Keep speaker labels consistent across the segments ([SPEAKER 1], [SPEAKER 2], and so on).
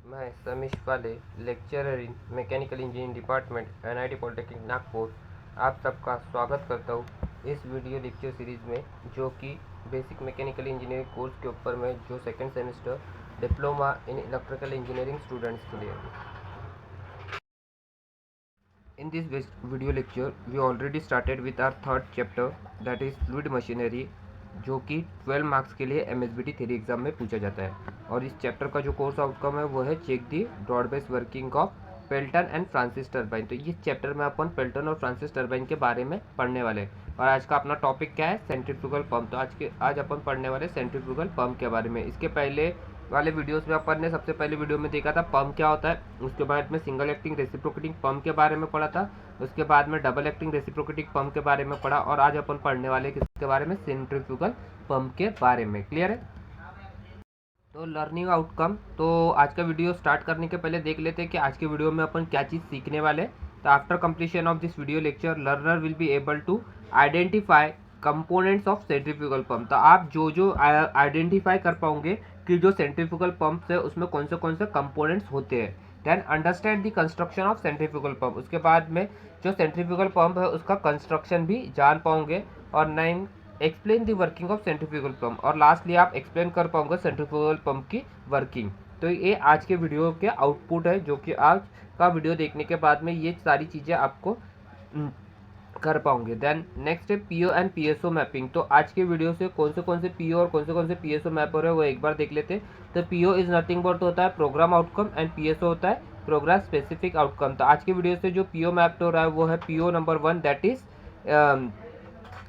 [SPEAKER 1] मैं समीश पाले, lecturer in mechanical engineering department NIT polytechnic Nagpur, आप सबका स्वागत करता हूँ इस वीडियो लेक्चर सीरीज़ में, जो कि बेसिक मैकेनिकल इंजीनियरिंग कोर्स के ऊपर में जो second semester diploma in electrical engineering students के लिए। In this video lecture, we already started with our third chapter, that is fluid machinery, जो कि 12 मार्क्स के लिए MSBT थ्योरी एग्जाम में पूछा जाता है। और इस चैप्टर का जो कोर्स आउटकम है वो है check the broad base working of Pelton and Francis turbine. तो इस चैप्टर में अपन पेल्टन और फ्रांसिस टर्बाइन के बारे में पढ़ने वाले हैं। और आज का अपना टॉपिक क्या है? Centrifugal pump. तो आज अपन पढ़ने वाले सेंट्रीफ्यूगल पंप के बारे में। इसके पहले वाले वीडियोस में अपन ने सबसे पहले वीडियो में देखा था पंप क्या होता है, उसके बाद में सिंगल एक्टिंग रेसिप्रोकेटिंग पंप के बारे में पढ़ा था, उसके बाद में डबल एक्टिंग रेसिप्रोकेटिंग पंप के बारे में पढ़ा, और आज अपन पढ़ने वाले किसके बारे में? सेंट्रीफ्यूगल पंप के बारे में। क्लियर है? तो लर्निंग आउटकम। तो आज का वीडियो स्टार्ट करने के पहले देख लेते हैं कि आज के वीडियो में अपन क्या चीज़ सीखने वाले। तो after completion of this video lecture, learner will be able to identify components of centrifugal pump. तो आप जो आइडेंटिफाई कर पाओगे कि जो सेंट्रीफ्यूगल पंप है उसमें कौन से कंपोनेंट्स होते हैं। Then understand the construction of centrifugal pump. उसके बाद में जो सेंट्रीफ्यूगल पंप है उसका कंस्ट्रक्शन भी जान पाओगे। और 9 explain the working of centrifugal pump. और लास्टली आप एक्सप्लेन कर पाओगे सेंट्रीफ्यूगल पंप की वर्किंग। तो ये आज के वीडियो के आउटपुट है, जो कि आज का वीडियो देखने के बाद में ये सारी चीज़ें आपको कर पाओगे। देन नेक्स्ट है पीओ एंड पीएसओ मैपिंग। तो आज के वीडियो से कौन से पीओ और कौन से पीएसओ मैपर है वो एक बार देख लेते हैं। तो पीओ इज नथिंग बट होता है प्रोग्राम आउटकम, एंड पीएसओ होता है प्रोग्राम स्पेसिफिक आउटकम। तो आज के वीडियो से जो पीओ मैप हो रहा है वो है PO number 1, that is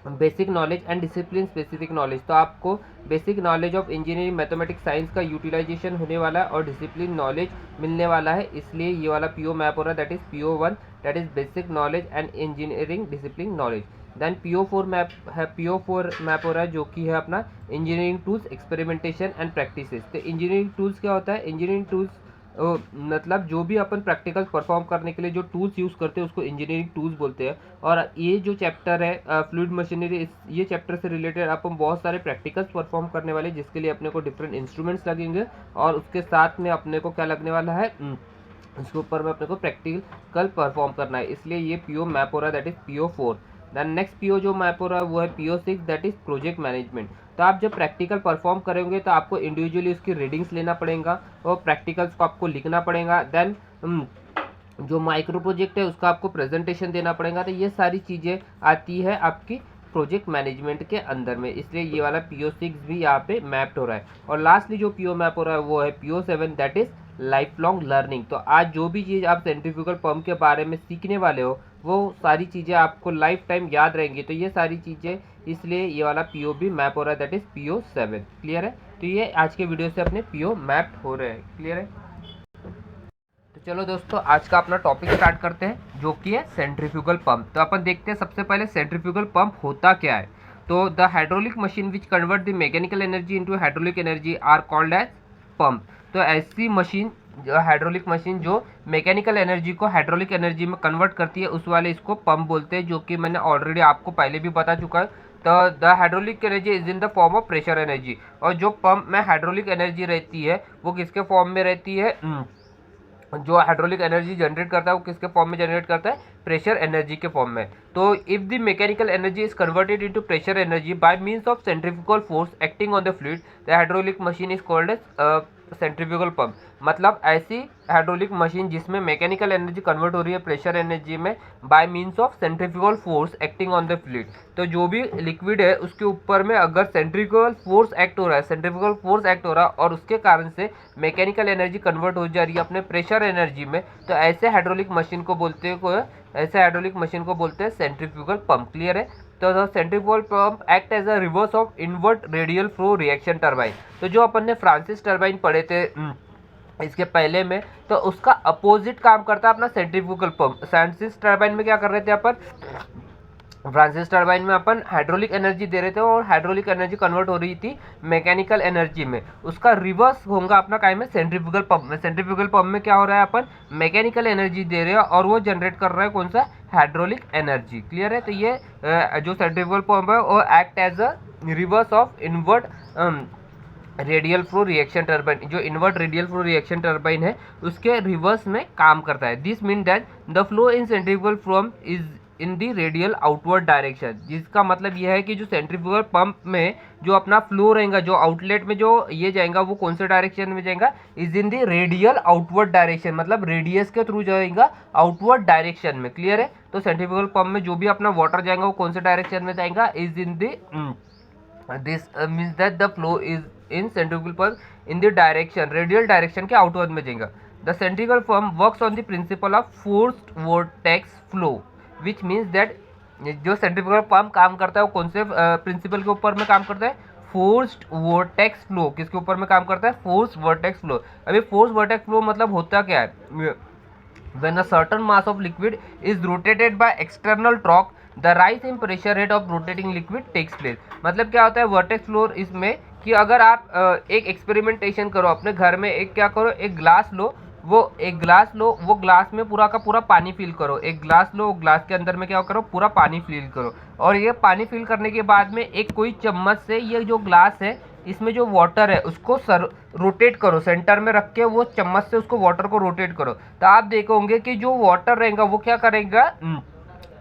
[SPEAKER 1] basic knowledge and discipline specific knowledge. तो आपको basic knowledge of engineering mathematics science का यूटिलाइजेशन होने वाला है और डिसिप्लिन नॉलेज मिलने वाला है, इसलिए ये वाला पीओ मैप हो रहा है, that is PO 1, that is basic knowledge and engineering discipline knowledge. Then PO 4 map है, पीओ 4 मैप हो रहा है जो कि है अपना engineering tools experimentation and practices. तो इंजीनियरिंग टूल्स क्या होता है? इंजीनियरिंग टूल्स मतलब जो भी अपन प्रैक्टिकल परफॉर्म करने के लिए जो टूल्स यूज़ करते हैं उसको इंजीनियरिंग टूल्स बोलते हैं। और ये जो चैप्टर है फ्लूइड मशीनरी, ये चैप्टर से रिलेटेड अपन बहुत सारे प्रैक्टिकल्स परफॉर्म करने वाले, जिसके लिए अपने को डिफरेंट इंस्ट्रूमेंट्स लगेंगे, और उसके साथ में अपने को क्या लगने वाला है, इसके ऊपर में अपने को प्रैक्टिकल परफॉर्म करना है, इसलिए ये पीओ मैप हो रहा है, that is PO 4। Then next PO जो मैप हो रहा है वो है PO 6, that is project management. तो आप जब प्रैक्टिकल परफॉर्म करेंगे तो आपको इंडिविजुअली उसकी रीडिंग्स लेना पड़ेगा और प्रैक्टिकल्स को आपको लिखना पड़ेगा। देन जो माइक्रो प्रोजेक्ट है उसका आपको प्रेजेंटेशन देना पड़ेगा। तो ये सारी चीज़ें आती है आपकी प्रोजेक्ट मैनेजमेंट के अंदर में, इसलिए ये वाला पीओ 6 भी यहाँ पे मैप्ड हो रहा है। और लास्टली जो पीओ मैप हो रहा है वो है PO 7, that is life long learning. तो आज जो भी चीज़ आप सेंट्रीफ्यूगल पंप के बारे में सीखने वाले हो वो सारी चीज़ें आपको लाइफ टाइम याद रहेंगी। तो ये सारी चीज़ें, इसलिए ये वाला पीओ भी मैप हो रहा है, दैट इज पीओ 7। क्लियर है? तो ये आज के वीडियो से अपने पीओ मैप्ड हो रहे हैं। क्लियर है? तो चलो दोस्तों, आज का अपना टॉपिक स्टार्ट करते हैं, जो कि है सेंट्रीफ्यूगल पंप। तो अपन देखते हैं सबसे पहले सेंट्रीफ्यूगल पंप होता क्या है। तो the hydraulic machine which convert the mechanical energy into hydraulic energy are called as pump. तो ऐसी मशीन, जो हाइड्रोलिक मशीन जो मैकेनिकल एनर्जी को हाइड्रोलिक एनर्जी में कन्वर्ट करती है, उस वाले इसको पंप बोलते हैं, जो कि मैंने ऑलरेडी आपको पहले भी बता चुका है। तो the hydraulic energy is in the form of pressure energy. और जो पंप में हाइड्रोलिक एनर्जी रहती है वो किसके फॉर्म में रहती है? जो हाइड्रोलिक एनर्जी जनरेट करता है वो किसके फॉर्म में जनरेट करता है? प्रेशर एनर्जी के फॉर्म में। तो if the mechanical energy is converted into pressure energy by means of centrifugal force acting on the fluid, the hydraulic machine is called as centrifugal pump. मतलब ऐसी hydraulic machine जिसमें mechanical energy convert हो रही है pressure energy में by means of centrifugal force acting on the fluid. तो जो भी लिक्विड है उसके ऊपर में अगर सेंट्रीफ्यूगल फोर्स एक्ट हो रहा है, सेंट्रीफ्यूगल फोर्स एक्ट हो रहा है और उसके कारण से मैकेनिकल एनर्जी कन्वर्ट हो जा रही है अपने प्रेशर एनर्जी में, तो ऐसे हाइड्रोलिक मशीन को बोलते हैं सेंट्रीफ्यूगल पंप। क्लियर है? तो the centrifugal pump act as a reverse of invert radial flow reaction turbine. तो जो अपन ने फ्रांसिस टर्बाइन पढ़े थे इसके पहले में, तो उसका अपोजिट काम करता है अपना सेंट्रीफ्यूगल पंप। फ्रांसिस टर्बाइन में क्या कर रहे थे अपन? फ्रांसिस टर्बाइन में अपन हाइड्रोलिक एनर्जी दे रहे थे और हाइड्रोलिक एनर्जी कन्वर्ट हो रही थी मैकेनिकल एनर्जी में। उसका रिवर्स होगा अपना काय में? सेंट्रीफ्यूगल पंप में। सेंट्रीफ्यूगल पंप में क्या हो रहा है? अपन मैकेनिकल एनर्जी दे रहे हैं और वो जनरेट कर रहा है कौन सा? Hydraulic energy. क्लियर है? तो ये जो सेंट्रीफ्यूगल पंप है वो act as a reverse of invert radial flow reaction turbine, जो invert radial flow reaction turbine है उसके रिवर्स में काम करता है। This mean that the flow in centrifugal from is in the radial outward direction, जिसका मतलब यह है कि जो सेंट्रीफ्यूगल पंप में जो अपना फ्लो रहेगा, जो आउटलेट में जो ये जाएगा वो कौन से डायरेक्शन में जाएगा, is in the radial outward direction, मतलब रेडियस के थ्रू जाएगा आउटवर्ड डायरेक्शन में। क्लियर है? तो सेंट्रीफ्यूगल पंप में जो भी अपना वाटर जाएगा वो कौन से डायरेक्शन में जाएगा, is in the this means that the flow is in centrifugal pump in the direction, radial direction के आउटवर्ड में जाएगा। The centrifugal pump works on the principle of forced vortex flow, which means that जो centrifugal pump काम करता है वो कौन से प्रिंसिपल के ऊपर में काम करता है, फोर्स्ड वोर्टेक्स फ्लो। किसके ऊपर में काम करता है, फोर्स्ड वोर्टेक्स फ्लो। अभी फोर्स्ड वोर्टेक्स फ्लो मतलब होता क्या है, when a certain mass of liquid is rotated by external torque, the rise in pressure rate of rotating liquid takes place। मतलब क्या होता है वर्टेक्स फ्लो इसमें, कि अगर आप एक एक्सपेरिमेंटेशन करो अपने घर में, एक क्या करो, एक ग्लास लो, वो ग्लास में पूरा का पूरा पानी फिल करो, एक ग्लास लो, ग्लास के अंदर में क्या करो, पूरा पानी फिल करो, और ये पानी फिल करने के बाद में एक कोई चम्मच से ये जो ग्लास है इसमें जो वाटर है उसको रोटेट करो, सेंटर में रख के वो चम्मच से उसको वाटर को रोटेट करो, तो आप देखोगे कि जो वाटर रहेगा वो क्या करेगा,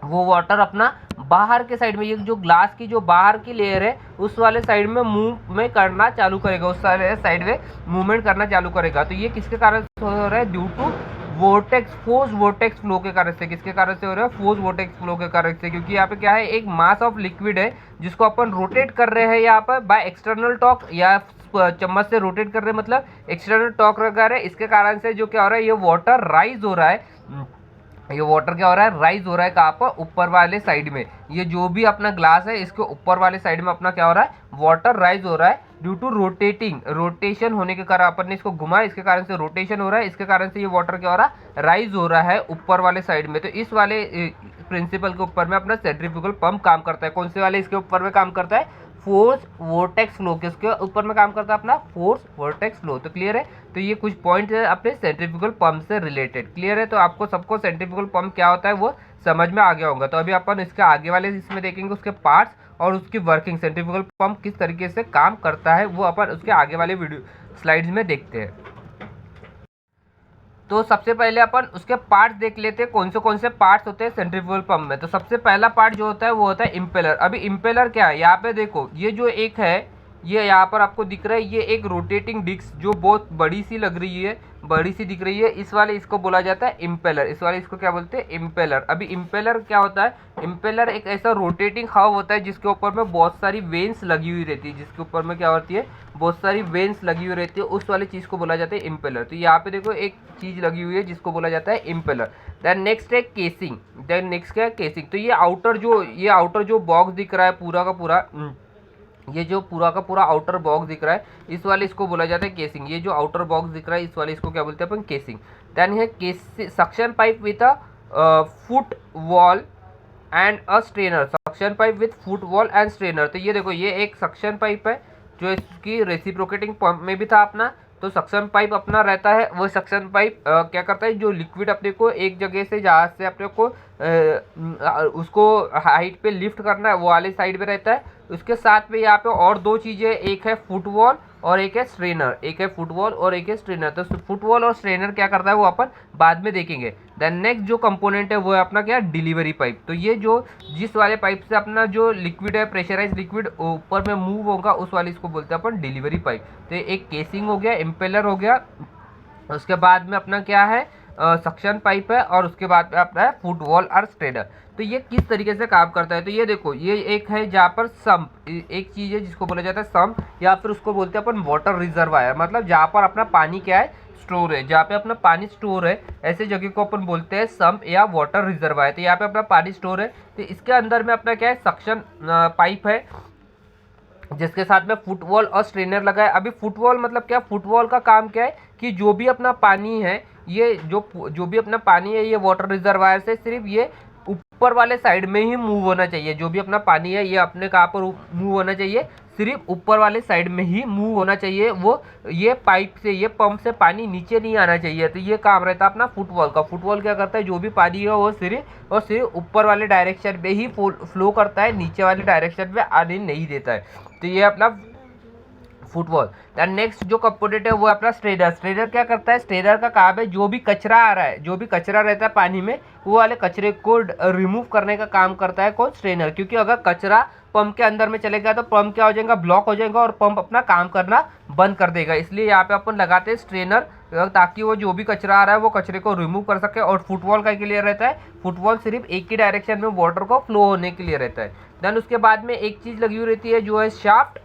[SPEAKER 1] वो वाटर अपना बाहर के साइड में, ये जो ग्लास की जो बाहर की लेयर है उस वाले साइड में मूव में करना चालू करेगा, उस वाले साइड में मूवमेंट करना चालू करेगा। तो ये किसके कारण से हो रहा है, due to vortex, force vortex flow के कारण से। किसके कारण से हो रहा है, फोर्स वोर्टेक्स फ्लो के कारण से, क्योंकि यहाँ पे क्या है, एक मास ऑफ लिक्विड है जिसको अपन रोटेट कर रहे हैं यहाँ पर बाय एक्सटर्नल टॉर्क, या चम्मच से रोटेट कर रहे हैं, मतलब एक्सटर्नल टॉर्क लगा रहे हैं। इसके कारण से जो क्या हो रहा है, ये वाटर राइज हो रहा है, ये वाटर क्या हो रहा है, राइज हो रहा है कहाँ पर, ऊपर वाले साइड में। ये जो भी अपना ग्लास है इसके ऊपर वाले साइड में अपना क्या हो रहा है, वाटर राइज हो रहा है ड्यू टू रोटेटिंग, रोटेशन होने के कारण, अपन ने इसको घुमा, इसके कारण से रोटेशन हो रहा है, इसके कारण से ये वाटर क्या हो रहा है, राइज हो रहा है ऊपर वाले साइड में। तो इस वाले प्रिंसिपल के ऊपर में अपना सेंट्रीफ्यूगल पंप काम करता है। कौन से वाले इसके ऊपर में काम करता है, फोर्स वोर्टेक्स फ्लो, किसके ऊपर में काम करता है, अपना फोर्स वोर्टेक्स फ्लो। तो क्लियर है? तो ये कुछ पॉइंट है अपने सेंट्रीफ्यूगल पंप से रिलेटेड। क्लियर है? तो आपको सबको सेंट्रीफ्यूगल पंप क्या होता है वो समझ में आ गया होगा। तो अभी अपन इसके आगे वाले इसमें देखेंगे उसके पार्ट्स और उसकी वर्किंग, सेंट्रीफ्यूगल पंप किस तरीके से काम करता है वो अपन उसके आगे वाले वीडियो स्लाइड्स में देखते हैं। तो सबसे पहले अपन उसके पार्ट्स देख लेते हैं, कौन से पार्ट्स होते हैं सेंट्रीफ्यूगल पंप में। तो सबसे पहला पार्ट जो होता है वो होता है इम्पेलर। अभी इम्पेलर क्या है, यहाँ पे देखो, ये जो एक है, ये यहाँ पर आपको दिख रहा है, ये एक रोटेटिंग डिस्क जो बहुत बड़ी सी लग रही है, बड़ी सी दिख रही है, इस वाले इसको बोला जाता है इम्पेलर। इस वाले इसको क्या बोलते हैं, इम्पेलर। अभी इम्पेलर क्या होता है, इम्पेलर एक ऐसा रोटेटिंग हब होता है जिसके ऊपर में बहुत सारी वेन्स लगी हुई रहती है, जिसके ऊपर में क्या होती है, बहुत सारी वेन्स लगी हुई रहती है, उस वाली चीज़ को बोला जाता है इम्पेलर। तो यहाँ पे देखो एक चीज़ लगी हुई है जिसको बोला जाता है इम्पेलर। देन नेक्स्ट है केसिंग, देन नेक्स्ट क्या है केसिंग। तो ये आउटर जो बॉक्स दिख रहा है पूरा का पूरा, ये जो पूरा का पूरा आउटर बॉक्स दिख रहा है, इस वाले इसको बोला जाता है केसिंग। ये जो आउटर बॉक्स दिख रहा है इस वाले इसको क्या बोलते हैं अपन, केसिंग। देन है suction pipe with a foot wall and a strainer, suction pipe with foot wall and strainer. तो ये देखो, ये एक सक्शन पाइप है जो इसकी रेसिप्रोकेटिंग पंप में भी था अपना। तो सक्शन पाइप अपना रहता है, वो सक्शन पाइप क्या करता है, जो लिक्विड अपने को एक जगह से जहाँ से अपने को उसको हाइट पे लिफ्ट करना है वो वाले साइड में रहता है। उसके साथ में यहाँ पे और दो चीज़ें, एक है फुटवॉल और एक है स्ट्रेनर, एक है फुटवॉल और एक है स्ट्रेनर। तो फुटवॉल और स्ट्रेनर क्या करता है वो अपन बाद में देखेंगे। देन नेक्स्ट जो कंपोनेंट है वो है अपना क्या, डिलीवरी पाइप। तो ये जो जिस वाले पाइप से अपना जो लिक्विड है, प्रेशराइज लिक्विड ऊपर में मूव होगा, उस वाले इसको बोलते हैं अपन डिलीवरी पाइप। तो एक केसिंग हो गया, इम्पेलर हो गया, उसके बाद में अपना क्या है, सक्शन पाइप है, और उसके बाद में अपना है फुटवॉल और स्ट्रेनर। तो ये किस तरीके से काम करता है, तो ये देखो, ये एक है जहाँ पर सम्प, एक चीज़ है जिसको बोला जाता है सम्प, या फिर उसको बोलते हैं अपन वाटर रिजर्वायर। मतलब जहाँ पर अपना पानी क्या है, स्टोर है, जहाँ पे अपना पानी स्टोर है, ऐसे जगह को अपन बोलते हैं सम्प या वाटर रिजर्वायर। तो यहाँ पे अपना पानी स्टोर है, तो इसके अंदर में अपना क्या है, सक्शन पाइप है जिसके साथ में फुटवॉल और स्ट्रेनर लगा है। अभी फुटवॉल मतलब क्या, फुटवॉल का काम क्या है कि जो भी अपना पानी है, ये जो भी अपना पानी है, ये वाटर रिजर्वायर से सिर्फ ये ऊपर वाले साइड में ही मूव होना चाहिए। जो भी अपना पानी है ये अपने कहाँ पर मूव होना चाहिए, सिर्फ ऊपर वाले साइड में ही मूव होना चाहिए। वो ये पाइप से, ये पंप से पानी नीचे नहीं आना चाहिए। तो ये काम रहता है अपना फुटवॉल का। फुटवॉल क्या करता है, जो भी पानी है वो सिर्फ और सिर्फ ऊपर वाले डायरेक्शन में ही फ्लो करता है, नीचे वाले डायरेक्शन में आने नहीं देता है। तो ये अपना फुटबॉल। दैन नेक्स्ट जो कंपोनेंट है वो अपना स्ट्रेनर। स्ट्रेनर क्या करता है, स्ट्रेनर का काम है जो भी कचरा आ रहा है, जो भी कचरा रहता है पानी में, वो वाले कचरे को रिमूव करने का काम करता है कौन, स्ट्रेनर। क्योंकि अगर कचरा पंप के अंदर में चलेगा तो पंप क्या हो जाएगा, ब्लॉक हो जाएगा और पंप अपना काम करना बंद कर देगा। इसलिए यहाँ पे अपन लगाते हैं स्ट्रेनर, ताकि वो जो भी कचरा आ रहा है वो कचरे को रिमूव कर सके। और फुटबॉल का के लिए रहता है, फुटबॉल सिर्फ एक ही डायरेक्शन में वाटर को फ्लो होने के लिए रहता है। देन उसके बाद में एक चीज़ लगी हुई रहती है जो है शाफ्ट।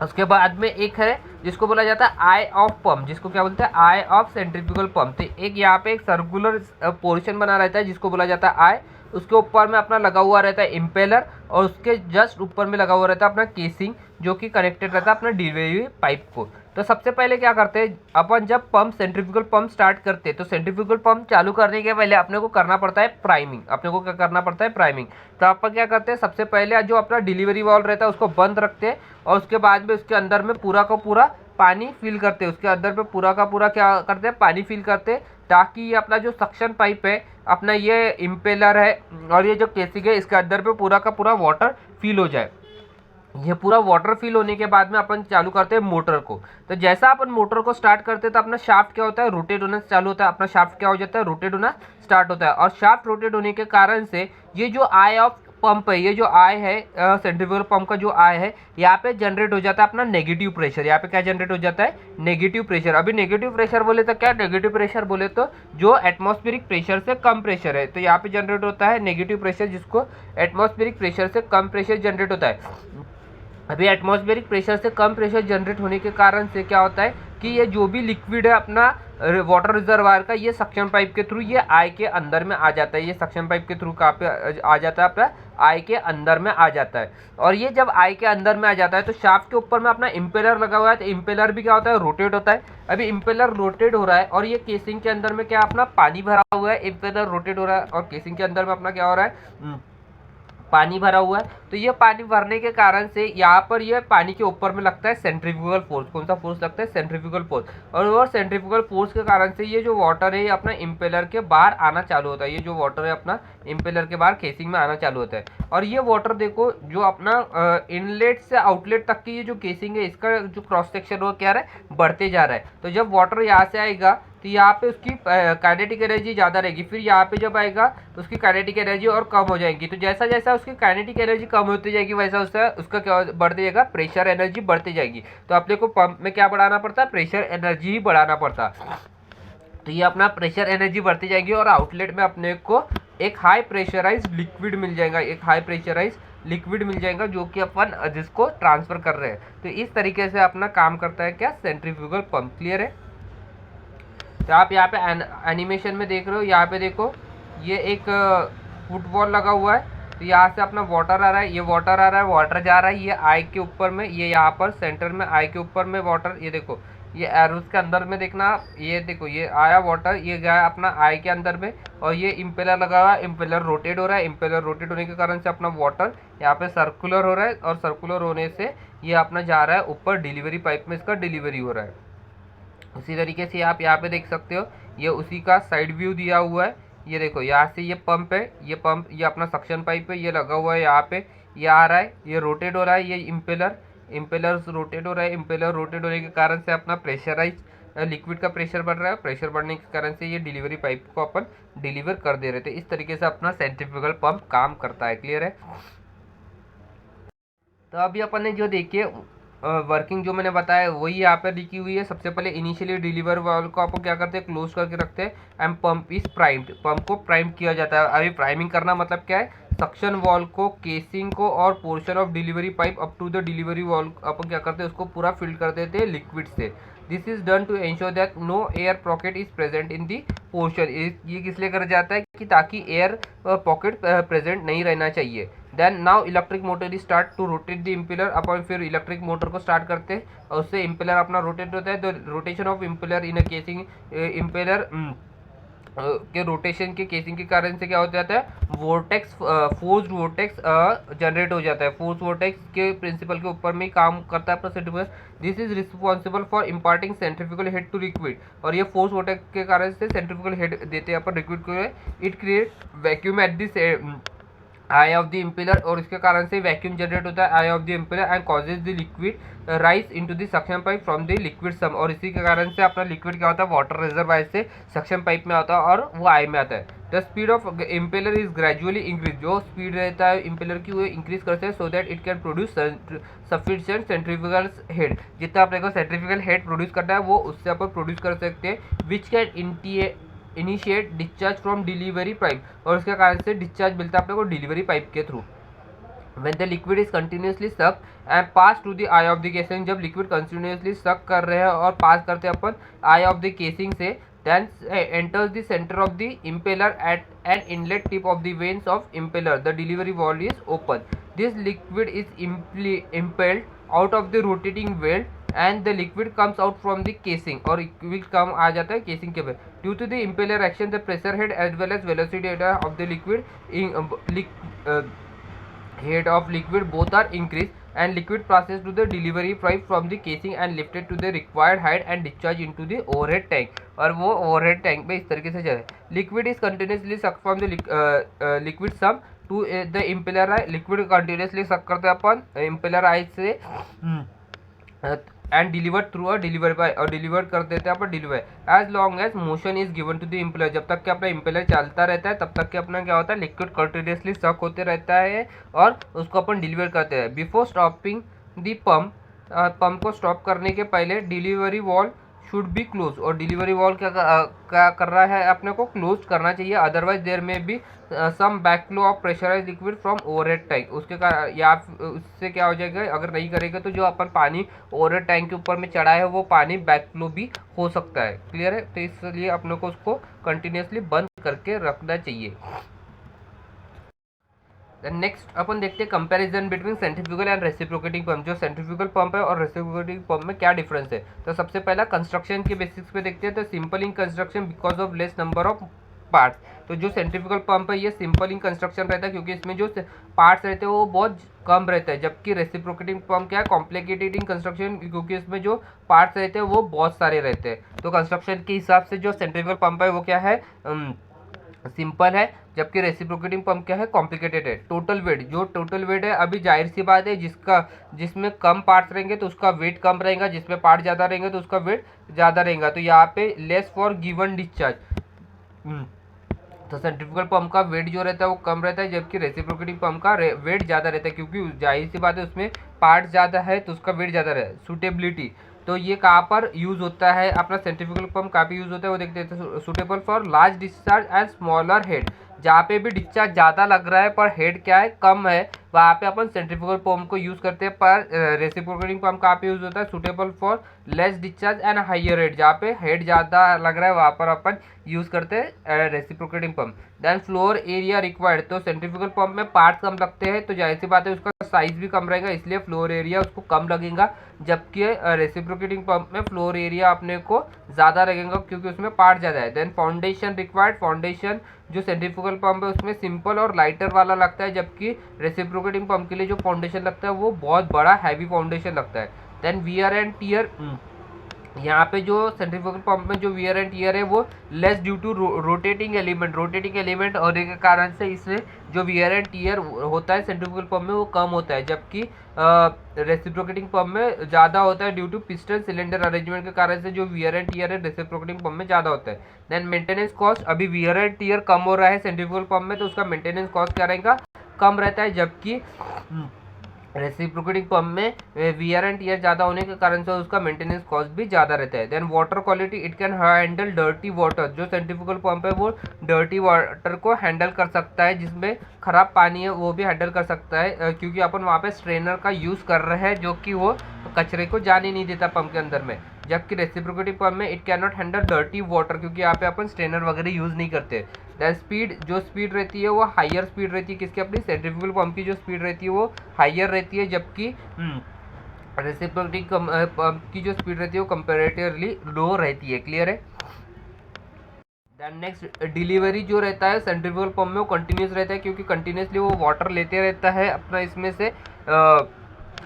[SPEAKER 1] उसके बाद में एक है जिसको बोला जाता है आई ऑफ पंप, जिसको क्या बोलते हैं, आई ऑफ सेंट्रीफ्यूगल पंप। तो एक यहाँ पे एक सर्कुलर पोर्शन बना रहता है जिसको बोला जाता है आई। उसके ऊपर में अपना लगा हुआ रहता है इम्पेलर, और उसके जस्ट ऊपर में लगा हुआ रहता है अपना केसिंग, जो कि कनेक्टेड रहता है अपना डिलीवरी पाइप को। तो सबसे पहले क्या करते हैं अपन, जब पंप सेंट्रीफ्यूगल पंप स्टार्ट करते हैं तो सेंट्रीफ्यूगल पंप चालू करने के पहले अपने को करना पड़ता है प्राइमिंग। अपने को क्या करना पड़ता है, प्राइमिंग। तो अपन क्या करते हैं, सबसे पहले जो अपना डिलीवरी वाल्व रहता है उसको बंद रखते हैं, और उसके बाद में उसके अंदर में पूरा का पूरा पानी फिल करते हैं। उसके अंदर में पूरा का पूरा क्या करते हैं, पानी फिल करते हैं, ताकि ये अपना जो सक्शन पाइप है, अपना ये इम्पेलर है और ये जो केसिंग है, इसके अंदर पे पूरा का पूरा वाटर फिल हो जाए। ये पूरा वाटर फिल होने के बाद में अपन चालू करते हैं मोटर को। तो जैसा अपन मोटर को स्टार्ट करते हैं तो अपना शाफ्ट क्या होता है, रोटेट होना चालू होता है। अपना शाफ्ट क्या हो जाता है, रोटेट होना स्टार्ट होता है। और शाफ्ट रोटेट होने के कारण से ये जो आई ऑफ पंप है, ये जो आई है सेंट्रीफ्यूगल पंप का जो आई है, यहाँ पे जनरेट हो जाता है अपना नेगेटिव प्रेशर। यहाँ पे क्या जनरेट हो जाता है, नेगेटिव प्रेशर। अभी नेगेटिव प्रेशर बोले तो क्या, नेगेटिव प्रेशर बोले तो जो एटमॉस्फेरिक प्रेशर से कम प्रेशर है, तो यहाँ पे जनरेट होता है नेगेटिव प्रेशर, जिसको एटमॉस्फेरिक प्रेशर से कम प्रेशर जनरेट होता है। अभी एटमॉस्फेरिक प्रेशर से कम प्रेशर जनरेट होने के कारण से क्या होता है कि ये जो भी लिक्विड है अपना वाटर रिजर्वायर का, ये सक्शन पाइप के थ्रू ये आई के अंदर में आ जाता है। ये सक्शन पाइप के थ्रू कहाँ पे आ जाता है, अपना आई के अंदर में आ जाता है। और ये जब आई के अंदर में आ जाता है तो शाफ्ट के ऊपर में अपना इम्पेलर लगा हुआ है, तो इम्पेलर भी क्या होता है, रोटेट होता है। अभी इम्पेलर रोटेट हो रहा है और ये केसिंग के अंदर में क्या अपना पानी भरा हुआ है, इम्पेलर रोटेट हो रहा है और केसिंग के अंदर में अपना क्या हो रहा है, पानी भरा हुआ है। तो ये पानी भरने के कारण से यहाँ पर ये पानी के ऊपर में लगता है सेंट्रीफ्यूगल फोर्स। कौन सा फोर्स लगता है, सेंट्रीफ्यूगल फोर्स। और वो सेंट्रीफ्यूगल फोर्स के कारण से ये जो वाटर है ये अपना इम्पेलर के बाहर आना चालू होता है। ये जो वाटर है अपना इम्पेलर के बाहर केसिंग में आना चालू होता है। और ये वाटर देखो जो अपना इनलेट से आउटलेट तक की ये जो केसिंग है, इसका जो क्रॉस सेक्शन वो क्या रहा है, बढ़ते जा रहा है। तो जब वाटर यहाँ से आएगा तो यहाँ पे उसकी काइनेटिक एनर्जी ज़्यादा रहेगी, फिर यहाँ पे जब आएगा तो उसकी काइनेटिक एनर्जी और कम हो जाएगी। तो जैसा जैसा उसकी काइनेटिक एनर्जी कम होती जाएगी वैसा उसका क्या बढ़ते जाएगा, प्रेशर एनर्जी बढ़ती जाएगी। तो अपने को पंप में क्या बढ़ाना पड़ता है, प्रेशर एनर्जी ही बढ़ाना पड़ता। तो ये अपना प्रेशर एनर्जी बढ़ती जाएगी और आउटलेट में अपने को एक हाई प्रेशराइज लिक्विड मिल जाएगा, एक हाई प्रेशराइज लिक्विड मिल जाएगा जो कि अपन जिसको ट्रांसफर कर रहे हैं। तो इस तरीके से अपना काम करता है क्या, सेंट्रीफ्यूगल पंप। क्लियर है। तो आप यहाँ पे एनिमेशन में देख रहे हो, यहाँ पे देखो ये एक फुटबॉल लगा हुआ है। तो यहाँ से अपना वाटर आ रहा है, ये वाटर आ रहा है, वाटर जा रहा है ये आई के ऊपर में, ये यहाँ पर सेंटर में आई के ऊपर में वाटर, ये देखो ये एरोस के अंदर में देखना, ये देखो ये आया वाटर, ये गया अपना आई के अंदर में। और ये इम्पेलर लगा हुआ है, इम्पेलर रोटेट हो रहा है। इम्पेलर रोटेट होने के कारण से अपना वाटर यहाँ पे सर्कुलर हो रहा है, और सर्कुलर होने से ये अपना जा रहा है ऊपर डिलीवरी पाइप में, इसका डिलीवरी हो रहा है। उसी तरीके से आप यहाँ पे देख सकते हो, ये उसी का साइड व्यू दिया हुआ है। ये देखो यहाँ से ये पंप है, ये पंप, ये अपना सक्शन पाइप है, ये लगा हुआ है यहाँ पे, ये आ रहा है, ये रोटेट हो रहा है, ये इम्पेलर रोटेट हो रहा है। इम्पेलर रोटेट होने के कारण से अपना प्रेशराइज लिक्विड का प्रेशर बढ़ रहा है, प्रेशर बढ़ने के कारण से ये डिलीवरी पाइप को अपन डिलीवर कर दे रहे थे। इस तरीके से अपना सेंट्रीफ्यूगल पंप काम करता है। क्लियर है। तो अभी अपन ने जो देखिए वर्किंग जो मैंने बताया वही यहाँ पर लिखी हुई है। सबसे पहले इनिशियली डिलीवर वाल्व को आपको क्या करते हैं, क्लोज करके रखते हैं, and pump is primed, pump को प्राइम किया जाता है। अभी प्राइमिंग करना मतलब क्या है, सक्शन वॉल्व को, केसिंग को और portion of delivery pipe up to the delivery valve अपन क्या करते हैं, उसको पूरा फिल कर देते हैं लिक्विड से। This is done to ensure that no air pocket is present in the portion. ये किस लिए कर जाता है कि ताकि एयर पॉकेट प्रेजेंट नहीं रहना चाहिए। Then now electric motor is start to rotate the impeller. अपन फिर इलेक्ट्रिक मोटर को स्टार्ट करते हैं और उससे इम्पेलर अपना रोटेट होता है। The rotation of impeller in a casing, impeller के रोटेशन के केसिंग के कारण से क्या हो जाता है, वोर्टेक्स, फोर्स्ड वोर्टेक्स जनरेट हो जाता है। फोर्स वोर्टेक्स के प्रिंसिपल के ऊपर में काम करता है अपना centrifugal. This is responsible for imparting centrifugal head to liquid. और ये फोर्स वोर्टेक्स के कारण से सेंट्रीफ्यूगल हेड देते हैं अपन लिक्विड को। It create vacuum at this eye of the impeller, और इसके कारण से वैक्यूम जनरेट होता है eye of the impeller and causes the liquid rise into the suction pipe from the liquid sump, और इसी के कारण से अपना लिक्विड क्या होता है वाटर रिजर्वायर से सक्शन पाइप में आता है और वो आई में आता है। The speed of impeller is gradually increase, जो स्पीड रहता है इम्पेलर की वो इंक्रीज करते हैं so that it can produce sufficient centrifugal head, जितना अपने को सेंट्रीफ्यूगल हेड प्रोड्यूस करना है वो उससे अपन प्रोड्यूस कर सकते हैं, which can initiate discharge from delivery pipe, और उसके कारण से डिस्चार्ज मिलता है अपने को डिलीवरी पाइप के through. When the liquid is continuously sucked and pass to the eye of the casing, जब liquid continuously suck कर रहे हैं और पास करते हैं अपन eye of the casing से, then enters the center of the impeller at an inlet tip of the vanes of impeller. The delivery valve is open. This liquid is impelled out of the rotating valve and the liquid comes out from the casing, और liquid कम आ जाता है casing के पे। Due to the impeller action, the pressure head as well as velocity of the head of liquid both are increased and liquid passes to the delivery pipe from the casing and lifted to the required height and discharged into the overhead tank, और वो overhead tank में इस तरीके से जाए। Liquid is continuously sucked from the liquid sump to the impeller eye, liquid continuously suck करते हैं अपन impeller eye से and delivered through a delivery by, और डिलीवर कर देते हैं अपन deliver as long as motion is given to the impeller, जब तक कि अपना इम्पेलर चलता रहता है तब तक कि अपना क्या होता है लिक्विड कंटिन्यूसली सक होते रहता है और उसको अपन डिलीवर करते हैं। बिफोर स्टॉपिंग द पंप को स्टॉप करने के पहले delivery valve should be close, और डिलीवरी वॉल्व क्या कर रहा है अपने को क्लोज करना चाहिए, otherwise there may be some backflow of pressurise liquid from overhead tank, उसके कारण या उससे क्या हो जाएगा अगर नहीं करेगा तो जो अपन पानी ओवरहेड टैंक के ऊपर में चढ़ा है वो पानी बैकफ्लो भी हो सकता है। क्लियर है, तो इसलिए अपने को उसको कंटिन्यूसली बंद करके रखना चाहिए। नेक्स्ट अपन देखते हैं comparison between centrifugal and reciprocating pump. जो सेंट्रीफ्यूगल पंप है और रेसिप्रोकेटिंग पंप में क्या डिफरेंस है, तो सबसे पहला कंस्ट्रक्शन के बेसिक्स पे देखते हैं। तो simple in construction because of less number of parts, तो जो सेंट्रीफ्यूगल पंप है ये सिंपल इन कंस्ट्रक्शन रहता है क्योंकि इसमें जो पार्ट्स रहते हैं वो बहुत कम रहता है, जबकि रेसिप्रोकेटिंग पंप क्या है कॉम्प्लिकेटेड इन कंस्ट्रक्शन क्योंकि इसमें जो पार्ट्स रहते हैं वो बहुत सारे रहते हैं। तो कंस्ट्रक्शन के हिसाब से जो सेंट्रीफ्यूगल पंप है वो क्या है सिंपल है, जबकि रेसिप्रोकेटिंग पंप क्या है कॉम्प्लिकेटेड है। टोटल वेट, जो टोटल वेट है अभी जाहिर सी बात है जिसमें कम पार्ट्स रहेंगे तो उसका वेट कम रहेगा, जिसमें पार्ट ज़्यादा रहेंगे तो उसका वेट ज़्यादा रहेगा। तो यहाँ पे लेस फॉर गिवन डिस्चार्ज, तो सेंट्रीफ्यूगल पंप का वेट जो रहता है वो कम रहता है, जबकि रेसिप्रोकेटिंग पंप का वेट ज़्यादा रहता है क्योंकि जाहिर सी बात है उसमें पार्ट ज़्यादा है तो उसका वेट ज़्यादा रहता है। सूटेबिलिटी, तो ये कहाँ पर यूज़ होता है अपना सेंट्रीफ्यूगल पंप कहाँ पे यूज़ होता है वो देखते हैं। Suitable for large discharge and smaller head, जहाँ पे भी डिस्चार्ज ज़्यादा लग रहा है पर हेड क्या है कम है वहाँ पे अपन सेंट्रीफ्यूगल पंप को यूज़ करते हैं। पर रेसिप्रोकेटिंग पंप कहाँ पे यूज़ होता है suitable for less discharge and higher head, जहाँ पे हेड ज़्यादा लग रहा है वहाँ पर अपन यूज़ करते हैं reciprocating pump. Then floor area required, तो सेंट्रीफ्यूगल पंप में पार्ट्स कम लगते हैं तो जाहिर सी बात है उसका साइज भी कम रहेगा इसलिए फ्लोर एरिया उसको कम लगेगा, जबकि रेसिप्रोकेटिंग पंप में फ्लोर एरिया अपने को ज़्यादा लगेगा क्योंकि उसमें पार्ट ज़्यादा है। देन फाउंडेशन रिक्वायर्ड, फाउंडेशन जो सेंट्रीफ्यूगल पंप है उसमें सिंपल और लाइटर वाला लगता है, जबकि रेसिप्रोकेटिंग पंप के लिए जो फाउंडेशन लगता है वो बहुत बड़ा हैवी फाउंडेशन लगता है। देन वियर एंड टियर, यहाँ पे जो सेंट्रीफ्यूगल पंप में जो वियर एंड टियर है वो less due to rotating element होने के कारण से इसमें जो वियर एंड टियर होता है सेंट्रीफ्यूगल पंप में वो कम होता है, जबकि रेसिप्रोकेटिंग पंप में ज़्यादा होता है due to piston cylinder arrangement के कारण से जो वियर एंड टियर है रेसिप्रोकेटिंग पंप में ज़्यादा होता है। देन मेंटेनेंस कॉस्ट, अभी वियर एंड टियर कम हो रहा है सेंट्रीफ्यूगल पंप में तो उसका मेंटेनेंस कॉस्ट क्या रहेगा कम रहता है, जबकि रेसिप्रोकेटिंग पंप में वियर एंड टियर ज़्यादा होने के कारण से उसका मेंटेनेंस कॉस्ट भी ज़्यादा रहता है। Then water quality, it can handle dirty water, जो सेंट्रीफ्यूगल पंप है वो डर्टी वाटर को हैंडल कर सकता है, जिसमें ख़राब पानी है वो भी हैंडल कर सकता है क्योंकि अपन वहाँ पे स्ट्रेनर का यूज़ कर रहे हैं जो कि वो कचरे को जाने नहीं देता पंप के अंदर में, जबकि रेसिप्रोकेटिंग पंप में it can not handle dirty water क्योंकि यहाँ पे अपन स्ट्रेनर वगैरह यूज़ नहीं करते। दैन स्पीड, जो स्पीड रहती है वो हायर स्पीड रहती है, किसकी अपनी सेंट्रीफ्यूगल पंप की जो स्पीड रहती है वो हायर रहती है, जबकि रेसिप्रोकेटिंग पंप की जो स्पीड रहती है वो कंपेरेटिवली लो रहती है। क्लियर है। दैन नेक्स्ट डिलीवरी जो रहता है सेंट्रीफ्यूगल पंप में वो कंटिन्यूस रहता है क्योंकि कंटिन्यूसली वो वाटर लेते रहता है अपना इसमें से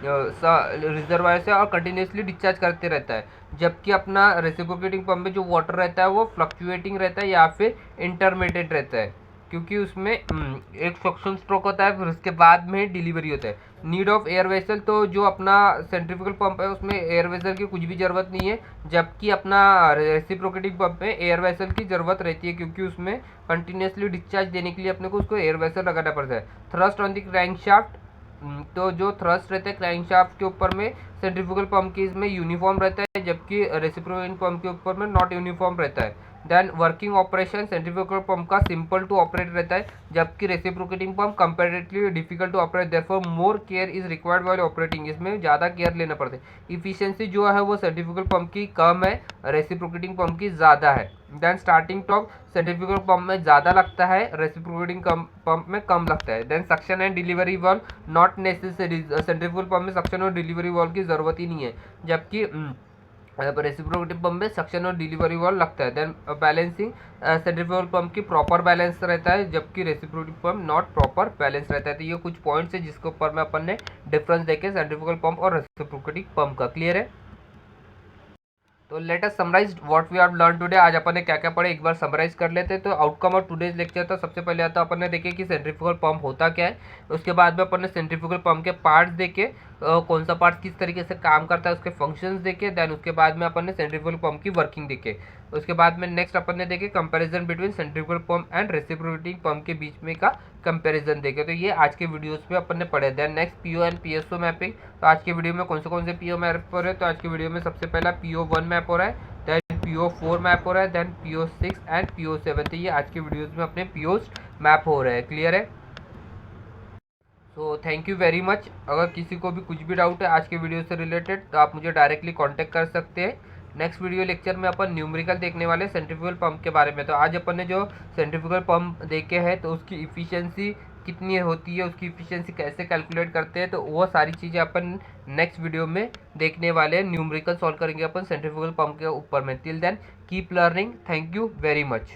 [SPEAKER 1] रिजर्वायर से और कंटिन्यूसली डिस्चार्ज करते रहता है, जबकि अपना रेसिप्रोकेटिंग पंप में जो वाटर रहता है वो फ्लक्चुएटिंग रहता है या फिर इंटरमिटेंट रहता है। क्योंकि उसमें एक सक्शन स्ट्रोक होता है, फिर उसके बाद में डिलीवरी होता है। नीड ऑफ एयर वेसल, तो जो अपना सेंट्रीफ्यूगल पंप है उसमें एयर वेसल की कुछ भी ज़रूरत नहीं है, जबकि अपना रेसिप्रोकेटिंग पंप में एयर वेसल की ज़रूरत रहती है, क्योंकि उसमें कंटिन्यूसली डिस्चार्ज देने के लिए अपने को उसको एयर वेसल लगाना पड़ता है। थ्रस्ट ऑन द क्रैंकशाफ्ट, तो जो थ्रस्ट रहता है क्रैंकशाफ्ट के ऊपर में सेंट्रीफ्यूगल पंप की इसमें यूनिफॉर्म रहता है, जबकि रेसिप्रोकेटिंग पंप के ऊपर में नॉट यूनिफॉर्म रहता है। Then working operation, centrifugal pump का सिंपल टू ऑपरेट रहता है, जबकि reciprocating pump comparatively difficult to operate, therefore more care is required while operating, इसमें ज़्यादा केयर लेना पड़ता है। इफिशियंसी जो है वो सेंट्रीफ्यूगल पंप की कम है, रेसिप्रोकेटिंग पंप की ज़्यादा है। Then starting torque centrifugal pump में ज़्यादा लगता है, रेसिप्रोकेटिंग पंप में कम लगता है। Then suction and delivery valve not necessary, centrifugal pump में सक्शन और डिलीवरी वाल्व की ज़रूरत ही नहीं है, जबकि रेसिप्रोकेटिंग पंप में सक्शन और डिलीवरी वाल्व लगता है। देन बैलेंसिंग, सेंट्रीफ्यूगल पंप की प्रॉपर बैलेंस रहता है, जबकि reciprocating pump not proper balance रहता है। तो ये कुछ पॉइंट्स है जिसके ऊपर में अपन ने डिफरेंस देखे सेंट्रीफ्यूगल पंप और रेसिप्रोकेटिंग पंप का। क्लियर है? तो let us summarise what we have learn today. आज अपन ने क्या क्या पढ़े एक बार समराइज कर लेते हैं। तो आउटकम ऑफ टुडेज लेक्चर था, सबसे पहले आता अपन ने देखे कि सेंट्रीफ्यूगल पंप होता क्या है, उसके बाद में अपन ने सेंट्रीफ्यूगल पंप के पार्ट्स देखे, कौन सा पार्ट किस तरीके से काम करता है उसके फंक्शंस देखे। देन उसके बाद में अपन ने सेंट्रीफ्यूगल पंप की वर्किंग देखे। उसके बाद में नेक्स्ट अपन ने देखे comparison between centrifugal pump and reciprocating pump के बीच में का कंपैरिजन देखे। तो ये आज के वीडियोस में अपन ने पढ़े। Then next PO and PSO mapping. तो आज के वीडियो में कौन से पीओ मैप हो रहे हैं, तो आज के वीडियो में सबसे पहला PO1 मैप हो रहा है, देन PO4 मैप हो रहा है, देन PO6 एंड PO7। तो ये आज के वीडियोस में अपने POs मैप हो रहे हैं। क्लियर है? So thank you very much. अगर किसी को भी कुछ भी डाउट है आज के वीडियो से रिलेटेड तो आप मुझे डायरेक्टली कांटेक्ट कर सकते हैं। नेक्स्ट वीडियो लेक्चर में अपन न्यूमेरिकल देखने वाले सेंट्रीफ्यूगल पंप के बारे में। तो आज अपन ने जो सेंट्रीफ्यूगल पंप देखे हैं तो उसकी इफ़िशियंसी कितनी होती है, उसकी इफ़िशियंसी कैसे कैलकुलेट करते हैं, तो वो सारी चीज़ें अपन नेक्स्ट वीडियो में देखने वाले हैं। न्यूमेरिकल सॉल्व करेंगे अपन सेंट्रीफ्यूगल पंप के ऊपर में। Till then keep learning. Thank you very much.